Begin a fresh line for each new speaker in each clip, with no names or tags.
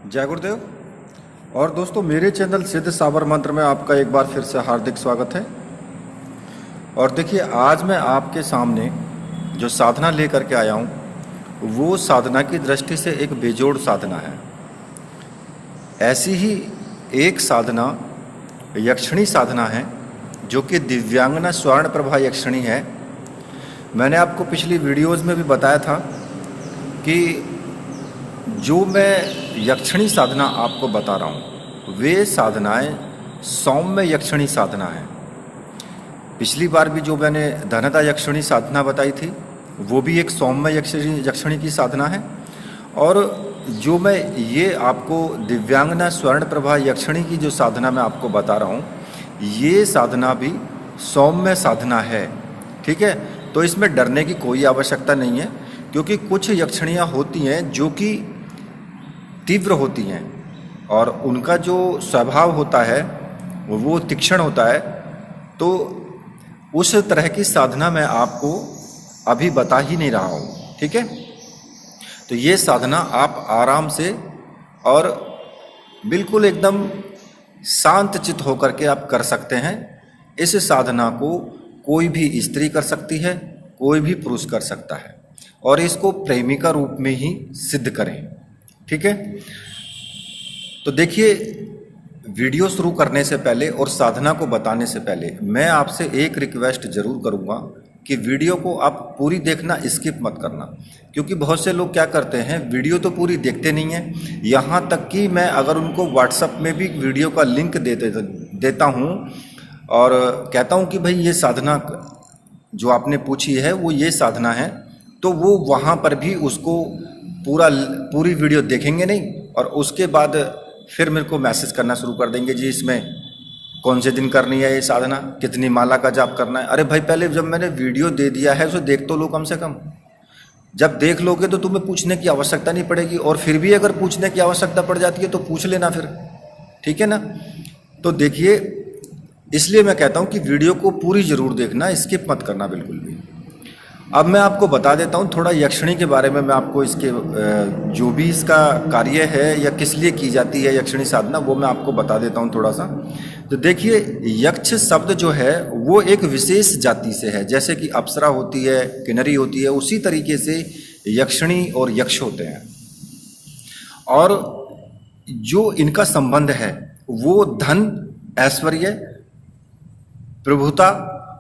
जय गुरुदेव। और दोस्तों, मेरे चैनल सिद्ध साबर मंत्र में आपका एक बार फिर से हार्दिक स्वागत है। और देखिए, आज मैं आपके सामने जो साधना लेकर के आया हूँ वो साधना की दृष्टि से एक बेजोड़ साधना है। ऐसी ही एक साधना यक्षिणी साधना है जो कि दिव्यांगना स्वर्ण प्रभा यक्षिणी है। मैंने आपको पिछली वीडियोज़ में भी बताया था कि जो मैं यक्षिणी साधना आपको बता रहा हूँ वे साधनाएं सौम्य यक्षिणी साधना है। पिछली बार भी जो मैंने धनदा यक्षिणी साधना बताई थी वो भी एक सौम्य यक्षिणी की साधना है। और जो मैं ये आपको दिव्यांगना स्वर्ण प्रभा यक्षिणी की जो साधना मैं आपको बता रहा हूँ ये साधना भी सौम्य साधना है। ठीक है, तो इसमें डरने की कोई आवश्यकता नहीं है, क्योंकि कुछ यक्षिणियाँ होती हैं जो कि तीव्र होती हैं और उनका जो स्वभाव होता है वो तीक्ष्ण होता है। तो उस तरह की साधना मैं आपको अभी बता ही नहीं रहा हूँ। ठीक है, तो ये साधना आप आराम से और बिल्कुल एकदम शांत चित्त होकर के आप कर सकते हैं। इस साधना को कोई भी स्त्री कर सकती है, कोई भी पुरुष कर सकता है, और इसको प्रेमिका रूप में ही सिद्ध करें। ठीक है, तो देखिए, वीडियो शुरू करने से पहले और साधना को बताने से पहले मैं आपसे एक रिक्वेस्ट जरूर करूंगा कि वीडियो को आप पूरी देखना, स्किप मत करना। क्योंकि बहुत से लोग क्या करते हैं, वीडियो तो पूरी देखते नहीं हैं, यहाँ तक कि मैं अगर उनको व्हाट्सएप में भी वीडियो का लिंक देता हूँ और कहता हूँ कि भाई ये साधना जो आपने पूछी है वो ये साधना है, तो वो वहाँ पर भी उसको पूरी वीडियो देखेंगे नहीं और उसके बाद फिर मेरे को मैसेज करना शुरू कर देंगे, जी इसमें कौन से दिन करनी है ये साधना, कितनी माला का जाप करना है। अरे भाई, पहले जब मैंने वीडियो दे दिया है उसे देख तो लो कम से कम। जब देख लोगे तो तुम्हें पूछने की आवश्यकता नहीं पड़ेगी, और फिर भी अगर पूछने की आवश्यकता पड़ जाती है तो पूछ लेना फिर। ठीक है ना, तो देखिए, इसलिए मैं कहता हूँ कि वीडियो को पूरी जरूर देखना, स्किप मत करना बिल्कुल भी। अब मैं आपको बता देता हूँ थोड़ा यक्षिणी के बारे में। मैं आपको इसके जो भी इसका कार्य है या किस लिए की जाती है यक्षिणी साधना वो मैं आपको बता देता हूँ थोड़ा सा। तो देखिए, यक्ष शब्द जो है वो एक विशेष जाति से है। जैसे कि अप्सरा होती है, किन्नरी होती है, उसी तरीके से यक्षिणी और यक्ष होते हैं। और जो इनका संबंध है वो धन, ऐश्वर्य, प्रभुता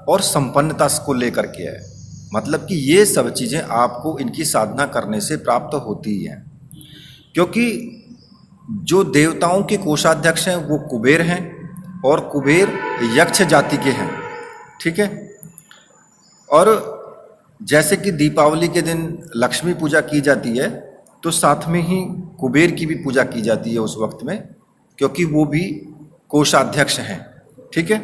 और संपन्नता को लेकर के है। मतलब कि ये सब चीज़ें आपको इनकी साधना करने से प्राप्त होती हैं। क्योंकि जो देवताओं के कोषाध्यक्ष हैं वो कुबेर हैं, और कुबेर यक्ष जाति के हैं। ठीक है, और जैसे कि दीपावली के दिन लक्ष्मी पूजा की जाती है तो साथ में ही कुबेर की भी पूजा की जाती है उस वक्त में, क्योंकि वो भी कोषाध्यक्ष हैं। ठीक है,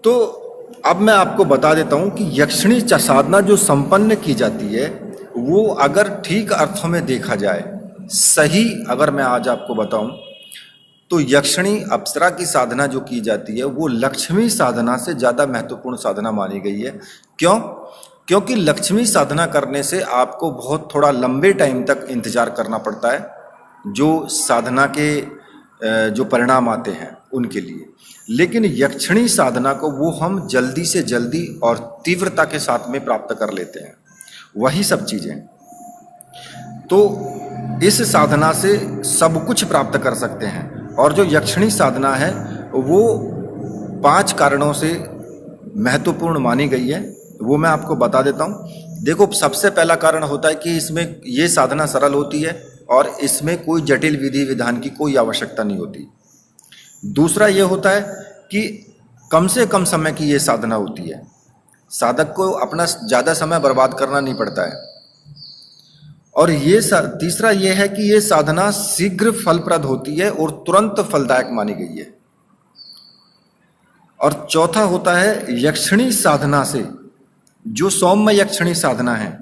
तो अब मैं आपको बता देता हूं कि यक्षिणी साधना जो संपन्न की जाती है वो अगर ठीक अर्थों में देखा जाए, सही अगर मैं आज आपको बताऊं, तो यक्षिणी अप्सरा की साधना जो की जाती है वो लक्ष्मी साधना से ज़्यादा महत्वपूर्ण साधना मानी गई है। क्यों? क्योंकि लक्ष्मी साधना करने से आपको बहुत थोड़ा लंबे टाइम तक इंतजार करना पड़ता है जो साधना के जो परिणाम आते हैं उनके लिए। लेकिन यक्षिणी साधना को वो हम जल्दी से जल्दी और तीव्रता के साथ में प्राप्त कर लेते हैं, वही सब चीज़ें। तो इस साधना से सब कुछ प्राप्त कर सकते हैं। और जो यक्षिणी साधना है वो 5 कारणों से महत्वपूर्ण मानी गई है, वो मैं आपको बता देता हूँ। देखो, सबसे पहला कारण होता है कि इसमें ये साधना सरल होती है और इसमें कोई जटिल विधि विधान की कोई आवश्यकता नहीं होती। दूसरा ये होता है कि कम से कम समय की ये साधना होती है, साधक को अपना ज़्यादा समय बर्बाद करना नहीं पड़ता है। और ये तीसरा ये है कि ये साधना शीघ्र फलप्रद होती है और तुरंत फलदायक मानी गई है। और चौथा होता है, यक्षिणी साधना से जो सौम्य यक्षिणी साधना है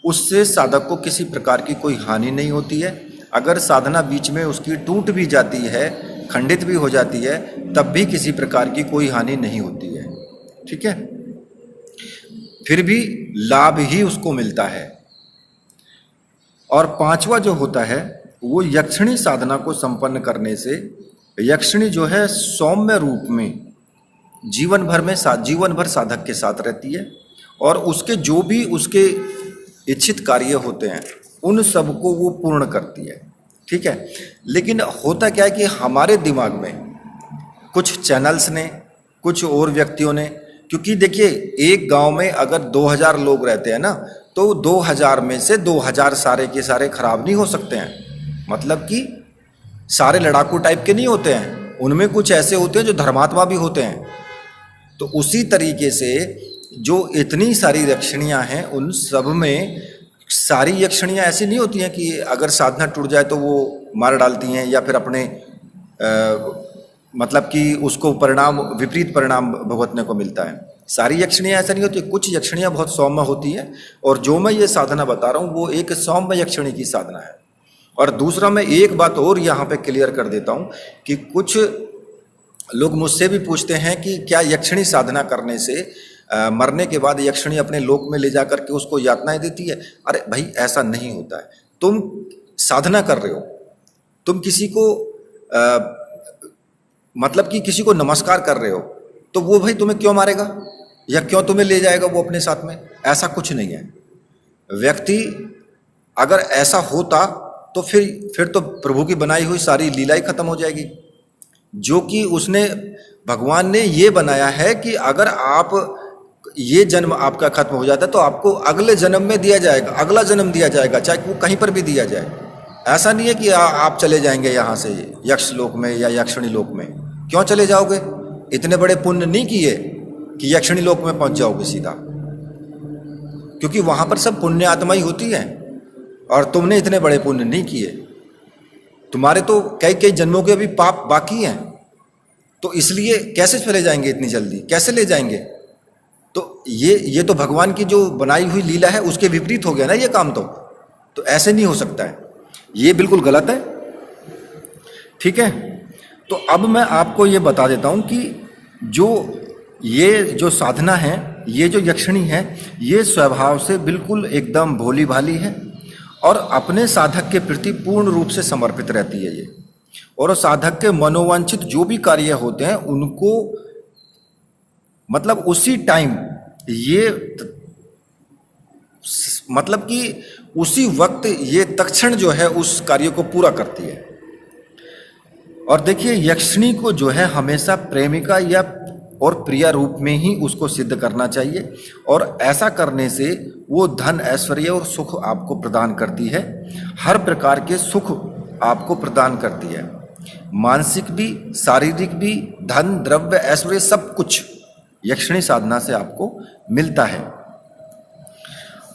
उससे साधक को किसी प्रकार की कोई हानि नहीं होती है। अगर साधना बीच में उसकी टूट भी जाती है, खंडित भी हो जाती है, तब भी किसी प्रकार की कोई हानि नहीं होती है। ठीक है, फिर भी लाभ ही उसको मिलता है। और पांचवा जो होता है वो यक्षिणी साधना को संपन्न करने से यक्षिणी जो है सौम्य रूप में जीवन भर साधक के साथ रहती है और उसके जो भी उसके इच्छित कार्य होते हैं उन सबको वो पूर्ण करती है। ठीक है, लेकिन होता क्या है कि हमारे दिमाग में कुछ चैनल्स ने, कुछ और व्यक्तियों ने, क्योंकि देखिए एक गांव में अगर 2000 लोग रहते हैं ना, तो 2000 में से 2000 सारे के सारे खराब नहीं हो सकते हैं। मतलब कि सारे लड़ाकू टाइप के नहीं होते हैं, उनमें कुछ ऐसे होते हैं जो धर्मात्मा भी होते हैं। तो उसी तरीके से जो इतनी सारी यक्षिणियाँ हैं उन सब में सारी यक्षिणियाँ ऐसी नहीं होती हैं कि अगर साधना टूट जाए तो वो मार डालती हैं या फिर अपने मतलब कि उसको विपरीत परिणाम भुगतने को मिलता है। सारी यक्षिणियाँ ऐसा नहीं होती, कुछ यक्षिणियाँ बहुत सौम्य होती हैं और जो मैं ये साधना बता रहा हूँ वो एक सौम्य यक्षिणी की साधना है। और दूसरा मैं एक बात और यहाँ पे क्लियर कर देता हूँ कि कुछ लोग मुझसे भी पूछते हैं कि क्या यक्षिणी साधना करने से मरने के बाद यक्षिणी अपने लोक में ले जा करके उसको यातनाएं देती है? अरे भाई ऐसा नहीं होता है। तुम साधना कर रहे हो, तुम किसी को मतलब कि किसी को नमस्कार कर रहे हो, तो वो भाई तुम्हें क्यों मारेगा या क्यों तुम्हें ले जाएगा वो अपने साथ में? ऐसा कुछ नहीं है। व्यक्ति अगर ऐसा होता तो फिर तो प्रभु की बनाई हुई सारी लीला ही खत्म हो जाएगी। जो कि उसने भगवान ने ये बनाया है कि अगर आप ये जन्म आपका खत्म हो जाता है तो आपको अगले जन्म में दिया जाएगा, अगला जन्म दिया जाएगा, चाहे वो कहीं पर भी दिया जाए। ऐसा नहीं है कि आप चले जाएंगे यहाँ से यक्ष लोक में या यक्षिणी लोक में। क्यों चले जाओगे? इतने बड़े पुण्य नहीं किए कि यक्षिणी लोक में पहुंच जाओगे सीधा, क्योंकि वहां पर सब पुण्य आत्मा ही होती है और तुमने इतने बड़े पुण्य नहीं किए। तुम्हारे तो कई कई जन्मों के अभी पाप बाकी हैं, तो इसलिए कैसे चले जाएंगे इतनी जल्दी, कैसे ले जाएंगे? तो ये तो भगवान की जो बनाई हुई लीला है उसके विपरीत हो गया ना ये काम। तो ऐसे नहीं हो सकता है, ये बिल्कुल गलत है। ठीक है, तो अब मैं आपको ये बता देता हूँ कि ये जो साधना है, ये जो यक्षिणी है, ये स्वभाव से बिल्कुल एकदम भोली भाली है और अपने साधक के प्रति पूर्ण रूप से समर्पित रहती है ये। और साधक के मनोवांछित जो भी कार्य होते हैं उनको मतलब उसी टाइम ये मतलब कि उसी वक्त ये तत्क्षण जो है उस कार्य को पूरा करती है। और देखिए यक्षिणी को जो है हमेशा प्रेमिका या और प्रिय रूप में ही उसको सिद्ध करना चाहिए और ऐसा करने से वो धन, ऐश्वर्य और सुख आपको प्रदान करती है। हर प्रकार के सुख आपको प्रदान करती है, मानसिक भी, शारीरिक भी, धन, द्रव्य, ऐश्वर्य सब कुछ यक्षिणी साधना से आपको मिलता है।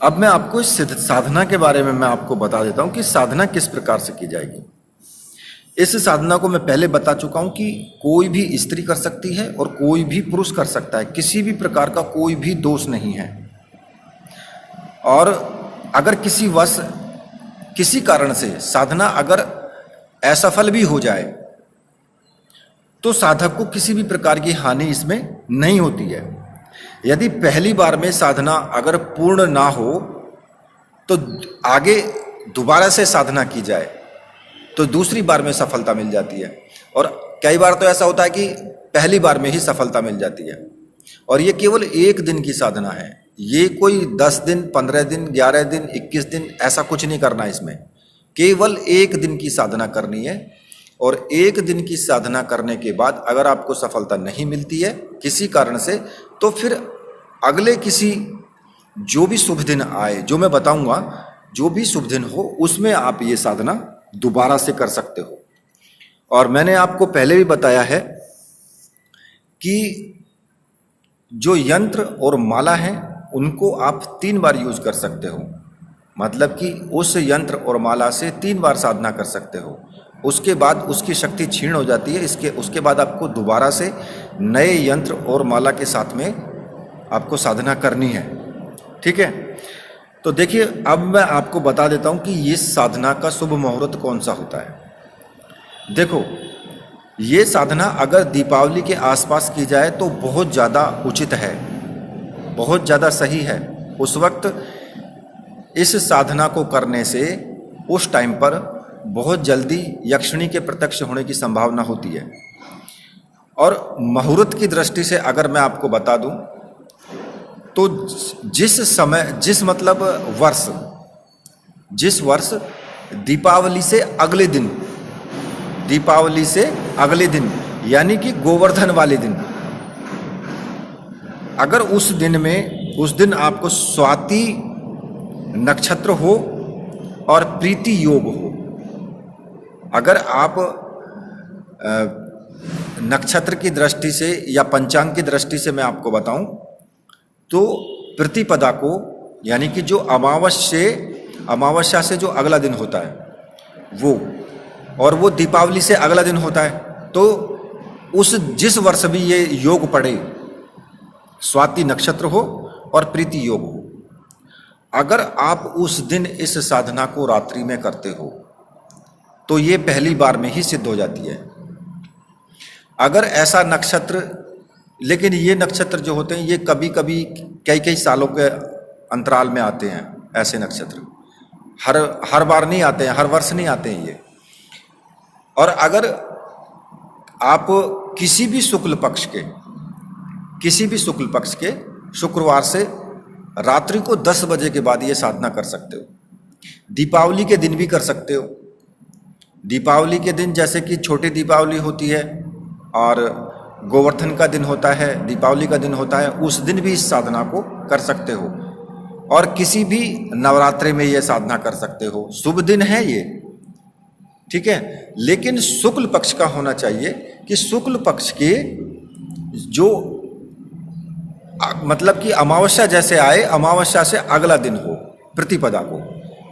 अब मैं आपको इस साधना के बारे में मैं आपको बता देता हूं कि साधना किस प्रकार से की जाएगी। इस साधना को मैं पहले बता चुका हूं कि कोई भी स्त्री कर सकती है और कोई भी पुरुष कर सकता है, किसी भी प्रकार का कोई भी दोष नहीं है। और अगर किसी कारण से साधना अगर असफल भी हो जाए तो साधक को किसी भी प्रकार की हानि इसमें नहीं होती है। यदि पहली बार में साधना अगर पूर्ण ना हो तो आगे दोबारा से साधना की जाए तो दूसरी बार में सफलता मिल जाती है। और कई बार तो ऐसा होता है कि पहली बार में ही सफलता मिल जाती है। और ये केवल एक दिन की साधना है, ये कोई 10 दिन, 15 दिन, 11 दिन, 21 दिन ऐसा कुछ नहीं करना। इसमें केवल एक दिन की साधना करनी है और एक दिन की साधना करने के बाद अगर आपको सफलता नहीं मिलती है किसी कारण से, तो फिर अगले किसी जो भी शुभ दिन आए, जो मैं बताऊंगा, जो भी शुभ दिन हो उसमें आप ये साधना दोबारा से कर सकते हो। और मैंने आपको पहले भी बताया है कि जो यंत्र और माला है उनको आप 3 बार यूज कर सकते हो। मतलब कि उस यंत्र और माला से 3 बार साधना कर सकते हो, उसके बाद उसकी शक्ति क्षीण हो जाती है। उसके बाद आपको दोबारा से नए यंत्र और माला के साथ में आपको साधना करनी है। ठीक है, तो देखिए अब मैं आपको बता देता हूं कि ये साधना का शुभ मुहूर्त कौन सा होता है। देखो, ये साधना अगर दीपावली के आसपास की जाए तो बहुत ज़्यादा उचित है, बहुत ज़्यादा सही है। उस वक्त इस साधना को करने से उस टाइम पर बहुत जल्दी यक्षिणी के प्रत्यक्ष होने की संभावना होती है। और मुहूर्त की दृष्टि से अगर मैं आपको बता दूं तो जिस वर्ष दीपावली से अगले दिन यानी कि गोवर्धन वाले दिन, अगर उस दिन आपको स्वाति नक्षत्र हो और प्रीति योग हो, अगर आप नक्षत्र की दृष्टि से या पंचांग की दृष्टि से मैं आपको बताऊं तो प्रतिपदा को यानी कि जो अमावस्या से जो अगला दिन होता है वो दीपावली से अगला दिन होता है, तो जिस वर्ष भी ये योग पड़े, स्वाति नक्षत्र हो और प्रीति योग हो, अगर आप उस दिन इस साधना को रात्रि में करते हो तो ये पहली बार में ही सिद्ध हो जाती है। अगर ऐसा नक्षत्र, लेकिन ये नक्षत्र जो होते हैं ये कभी कभी कई सालों के अंतराल में आते हैं, ऐसे नक्षत्र हर बार नहीं आते हैं, हर वर्ष नहीं आते हैं ये। और अगर आप किसी भी शुक्ल पक्ष के शुक्रवार से रात्रि को 10 बजे के बाद ये साधना कर सकते हो। दीपावली के दिन भी कर सकते हो। दीपावली के दिन जैसे कि छोटी दीपावली होती है और गोवर्धन का दिन होता है, दीपावली का दिन होता है, उस दिन भी इस साधना को कर सकते हो। और किसी भी नवरात्रि में ये साधना कर सकते हो, शुभ दिन है ये, ठीक है। लेकिन शुक्ल पक्ष का होना चाहिए कि शुक्ल पक्ष के जो मतलब कि अमावस्या जैसे आए, अमावस्या से अगला दिन हो प्रतिपदा को,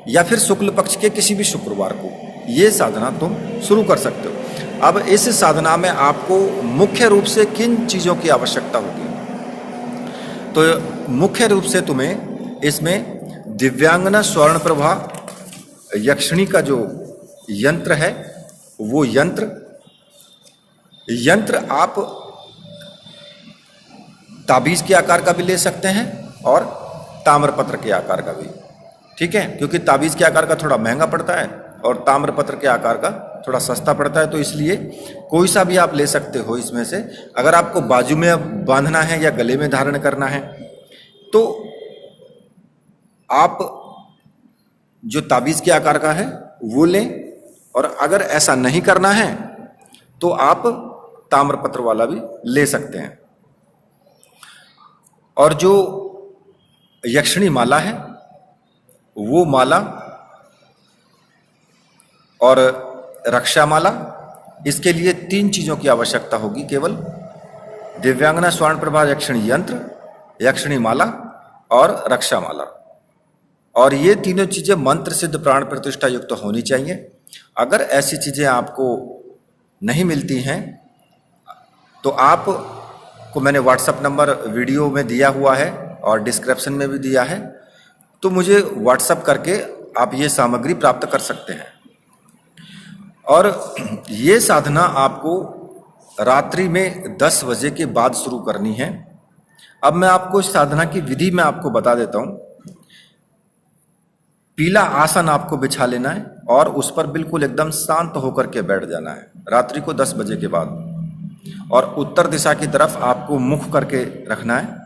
या फिर शुक्ल पक्ष के किसी भी शुक्रवार को, ये साधना तुम शुरू कर सकते हो। अब इस साधना में आपको मुख्य रूप से किन चीज़ों की आवश्यकता होगी? तो मुख्य रूप से तुम्हें इसमें दिव्यांगना स्वर्ण प्रभा यक्षिणी का जो यंत्र है, वो यंत्र आप ताबीज के आकार का भी ले सकते हैं और ताम्रपत्र के आकार का भी, ठीक है, क्योंकि ताबीज के आकार का थोड़ा महंगा पड़ता है और ताम्रपत्र के आकार का थोड़ा सस्ता पड़ता है, तो इसलिए कोई सा भी आप ले सकते हो इसमें से। अगर आपको बाजू में बांधना है या गले में धारण करना है तो आप जो ताबीज के आकार का है वो लें, और अगर ऐसा नहीं करना है तो आप ताम्रपत्र वाला भी ले सकते हैं। और जो यक्षिणी माला है वो माला और रक्षा माला, इसके लिए 3 चीज़ों की आवश्यकता होगी केवल: दिव्यांगना स्वर्ण प्रभा यक्षिणी यंत्र, यक्षिणी माला और रक्षा माला। और ये तीनों चीज़ें मंत्र सिद्ध प्राण प्रतिष्ठा युक्त तो होनी चाहिए। अगर ऐसी चीज़ें आपको नहीं मिलती हैं तो आपको मैंने व्हाट्सएप नंबर वीडियो में दिया हुआ है और डिस्क्रिप्शन में भी दिया है, तो मुझे व्हाट्सएप करके आप ये सामग्री प्राप्त कर सकते हैं। और ये साधना आपको रात्रि में 10 बजे के बाद शुरू करनी है। अब मैं आपको इस साधना की विधि में आपको बता देता हूँ। पीला आसन आपको बिछा लेना है और उस पर बिल्कुल एकदम शांत होकर के बैठ जाना है रात्रि को 10 बजे के बाद, और उत्तर दिशा की तरफ आपको मुख करके रखना है।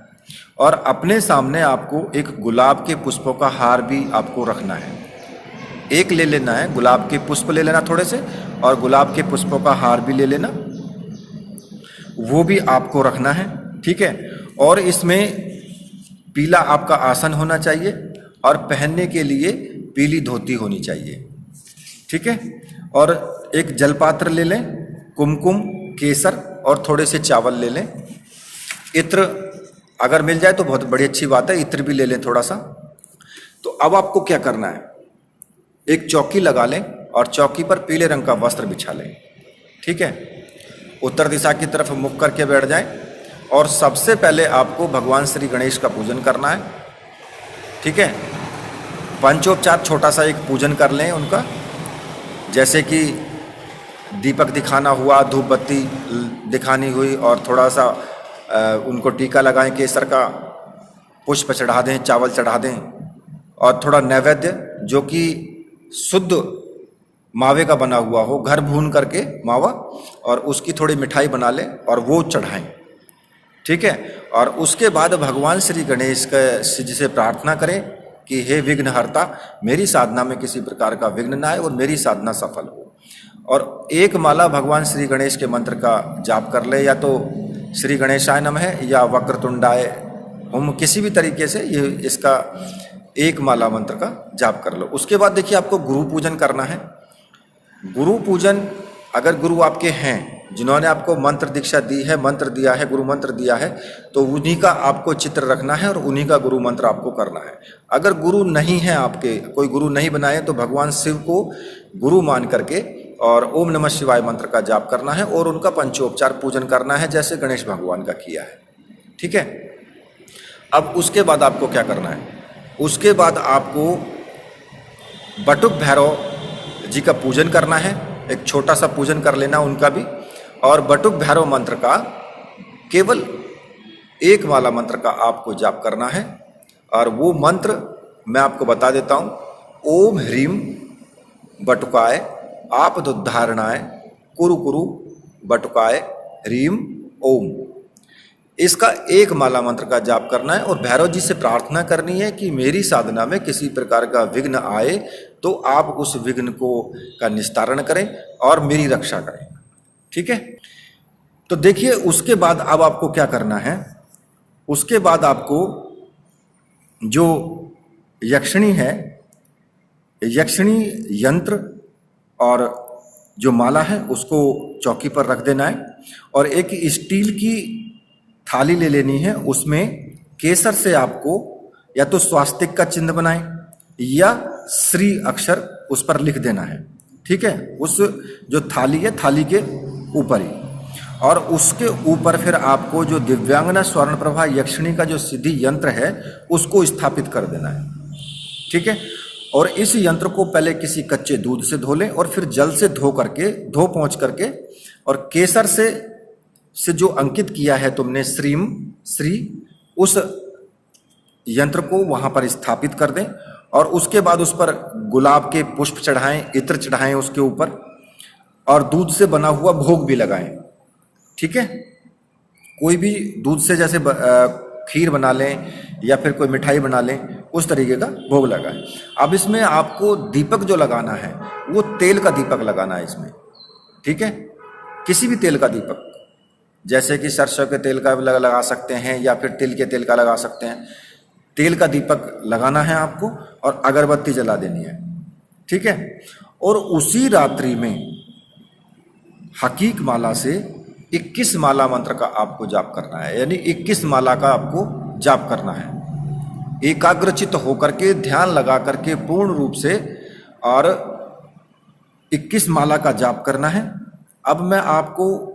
और अपने सामने आपको एक गुलाब के पुष्पों का हार भी आपको रखना है। एक ले लेना है, गुलाब के पुष्प ले लेना थोड़े से, और गुलाब के पुष्पों का हार भी ले लेना, वो भी आपको रखना है, ठीक है। और इसमें पीला आपका आसन होना चाहिए और पहनने के लिए पीली धोती होनी चाहिए, ठीक है। और एक जलपात्र ले लें, कुमकुम, केसर और थोड़े से चावल ले लें। इत्र अगर मिल जाए तो बहुत बड़ी अच्छी बात है, इत्र भी ले लें थोड़ा सा। तो अब आपको क्या करना है, एक चौकी लगा लें और चौकी पर पीले रंग का वस्त्र बिछा लें, ठीक है। उत्तर दिशा की तरफ मुख करके बैठ जाएं और सबसे पहले आपको भगवान श्री गणेश का पूजन करना है, ठीक है। पंचोपचार छोटा सा एक पूजन कर लें उनका, जैसे कि दीपक दिखाना हुआ, धूप बत्ती दिखानी हुई, और थोड़ा सा उनको टीका लगाएं, केसर का पुष्प चढ़ा दें, चावल चढ़ा दें, और थोड़ा नैवेद्य जो कि शुद्ध मावे का बना हुआ हो, घर भून करके मावा, और उसकी थोड़ी मिठाई बना लें और वो चढ़ाएं। ठीक है। और उसके बाद भगवान श्री गणेश जी से प्रार्थना करें कि हे विघ्नहर्ता, मेरी साधना में किसी प्रकार का विघ्न ना आए और मेरी साधना सफल हो। और एक माला भगवान श्री गणेश के मंत्र का जाप कर ले, या तो श्री गणेशाय नमः या वक्रतुंडाय हुम, किसी भी तरीके से ये इसका एक माला मंत्र का जाप कर लो। उसके बाद देखिए आपको गुरु पूजन करना है। गुरु पूजन, अगर गुरु आपके हैं जिन्होंने आपको मंत्र दीक्षा दी है, मंत्र दिया है, गुरु मंत्र दिया है, तो उन्हीं का आपको चित्र रखना है और उन्हीं का गुरु मंत्र आपको करना है। अगर गुरु नहीं है आपके, कोई गुरु नहीं बनाए, तो भगवान शिव को गुरु मान करके और ओम नमः शिवाय मंत्र का जाप करना है और उनका पंचोपचार पूजन करना है, जैसे गणेश भगवान का किया है। ठीक है। अब उसके बाद आपको क्या करना है? उसके बाद आपको बटुक भैरव जी का पूजन करना है, एक छोटा सा पूजन कर लेना उनका भी। और बटुक भैरव मंत्र का केवल एक माला मंत्र का आपको जाप करना है। और वो मंत्र मैं आपको बता देता हूँ। ओम ह्रीम बटुकाय आपदुद्धारणाय कुरु कुरु बटुकाय ह्रीम ओम। इसका एक माला मंत्र का जाप करना है और भैरव जी से प्रार्थना करनी है कि मेरी साधना में किसी प्रकार का विघ्न आए तो आप उस विघ्न को का निस्तारण करें और मेरी रक्षा करें। ठीक है। तो देखिए उसके बाद अब आपको क्या करना है? उसके बाद आपको जो यक्षिणी है, यक्षिणी यंत्र और जो माला है उसको चौकी पर रख देना है और एक स्टील की थाली ले लेनी है। उसमें केसर से आपको या तो स्वास्तिक का चिन्ह बनाएं या श्री अक्षर उस पर लिख देना है। ठीक है। उस जो थाली है, थाली के ऊपर ही, और उसके ऊपर फिर आपको जो दिव्यांगना स्वर्ण प्रभा यक्षिणी का जो सिद्धि यंत्र है उसको स्थापित कर देना है। ठीक है। और इस यंत्र को पहले किसी कच्चे दूध से धो लें और फिर जल से धो पोंछ करके और केसर से जो अंकित किया है तुमने श्रीम श्री, उस यंत्र को वहां पर स्थापित कर दें और उसके बाद उस पर गुलाब के पुष्प चढ़ाएं, इत्र चढ़ाएं उसके ऊपर और दूध से बना हुआ भोग भी लगाएं। ठीक है। कोई भी दूध से, जैसे खीर बना लें या फिर कोई मिठाई बना लें, उस तरीके का भोग लगाएं। अब इसमें आपको दीपक जो लगाना है वो तेल का दीपक लगाना है इसमें। ठीक है। किसी भी तेल का दीपक, जैसे कि सरसों के तेल का लगा सकते हैं या फिर तिल के तेल का लगा सकते हैं। तेल का दीपक लगाना है आपको और अगरबत्ती जला देनी है। ठीक है। और उसी रात्रि में हकीक माला से 21 माला मंत्र का आपको जाप करना है, यानी 21 माला का आपको जाप करना है। एकाग्रचित होकर के, ध्यान लगा करके पूर्ण रूप से, और 21 माला का जाप करना है। अब मैं आपको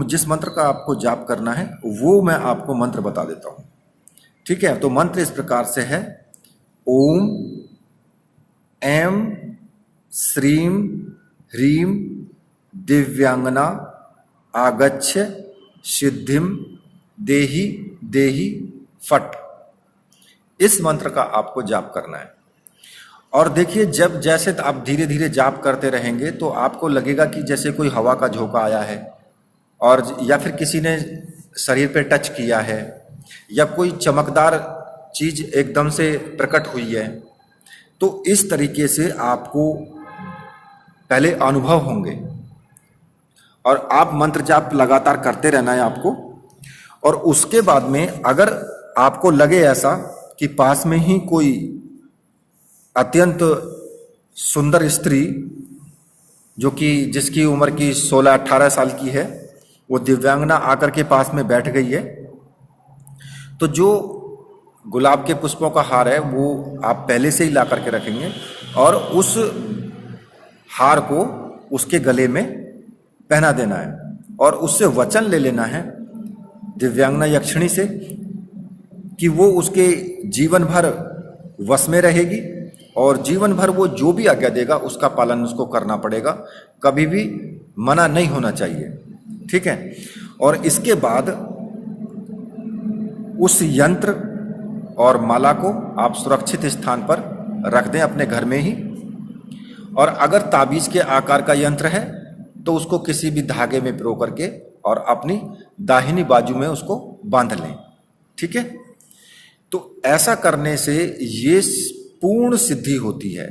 जिस मंत्र का आपको जाप करना है वो मैं आपको मंत्र बता देता हूँ। ठीक है। तो मंत्र इस प्रकार से है। ओम ऐं श्रीम ह्रीम दिव्यांगना आगच्छ सिद्धिम देहि देहि फट। इस मंत्र का आपको जाप करना है। और देखिए, जब जैसे आप धीरे धीरे जाप करते रहेंगे तो आपको लगेगा कि जैसे कोई हवा का झोंका आया है, और या फिर किसी ने शरीर पे टच किया है, या कोई चमकदार चीज एकदम से प्रकट हुई है। तो इस तरीके से आपको पहले अनुभव होंगे और आप मंत्र जाप लगातार करते रहना है आपको। और उसके बाद में अगर आपको लगे ऐसा कि पास में ही कोई अत्यंत सुंदर स्त्री, जो कि जिसकी उम्र की 16-18 साल की है, वो दिव्यांगना आकर के पास में बैठ गई है, तो जो गुलाब के पुष्पों का हार है वो आप पहले से ही ला करके रखेंगे और उस हार को उसके गले में पहना देना है और उससे वचन ले लेना है दिव्यांगना यक्षिणी से कि वो उसके जीवन भर वश में रहेगी और जीवन भर वो जो भी आज्ञा देगा उसका पालन उसको करना पड़ेगा, कभी भी मना नहीं होना चाहिए। ठीक है। और इसके बाद उस यंत्र और माला को आप सुरक्षित स्थान पर रख दें अपने घर में ही। और अगर ताबीज के आकार का यंत्र है तो उसको किसी भी धागे में पिरो करके और अपनी दाहिनी बाजू में उसको बांध लें। ठीक है, तो ऐसा करने से ये पूर्ण सिद्धि होती है।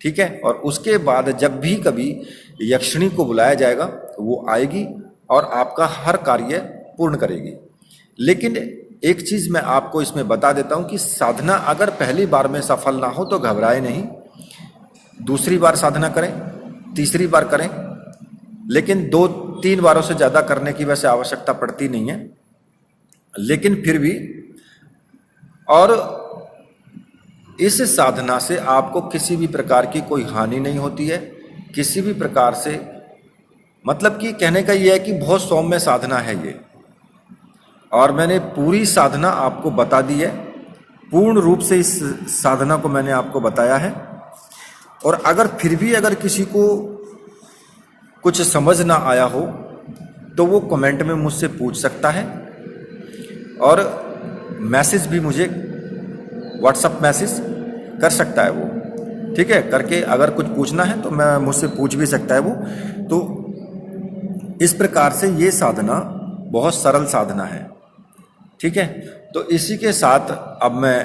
ठीक है, और उसके बाद जब भी कभी यक्षिणी को बुलाया जाएगा वो आएगी और आपका हर कार्य पूर्ण करेगी। लेकिन एक चीज मैं आपको इसमें बता देता हूं कि साधना अगर पहली बार में सफल ना हो तो घबराए नहीं, दूसरी बार साधना करें, तीसरी बार करें, लेकिन 2-3 बारों से ज्यादा करने की वैसे आवश्यकता पड़ती नहीं है। लेकिन फिर भी, और इस साधना से आपको किसी भी प्रकार की कोई हानि नहीं होती है, किसी भी प्रकार से, मतलब कि कहने का यह है कि बहुत सौम्य साधना है ये, और मैंने पूरी साधना आपको बता दी है, पूर्ण रूप से इस साधना को मैंने आपको बताया है। और अगर फिर भी अगर किसी को कुछ समझ ना आया हो तो वो कमेंट में मुझसे पूछ सकता है, और मैसेज भी मुझे व्हाट्सएप मैसेज कर सकता है वो। ठीक है, करके अगर कुछ पूछना है तो मैं मुझसे पूछ भी सकता है वो। तो इस प्रकार से ये साधना बहुत सरल साधना है। ठीक है, तो इसी के साथ अब मैं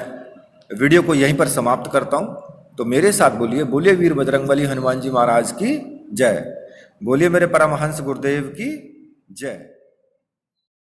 वीडियो को यहीं पर समाप्त करता हूं। तो मेरे साथ बोलिए, बोलिए वीर बजरंगबली हनुमान जी महाराज की जय, बोलिए मेरे परमहंस गुरुदेव की जय।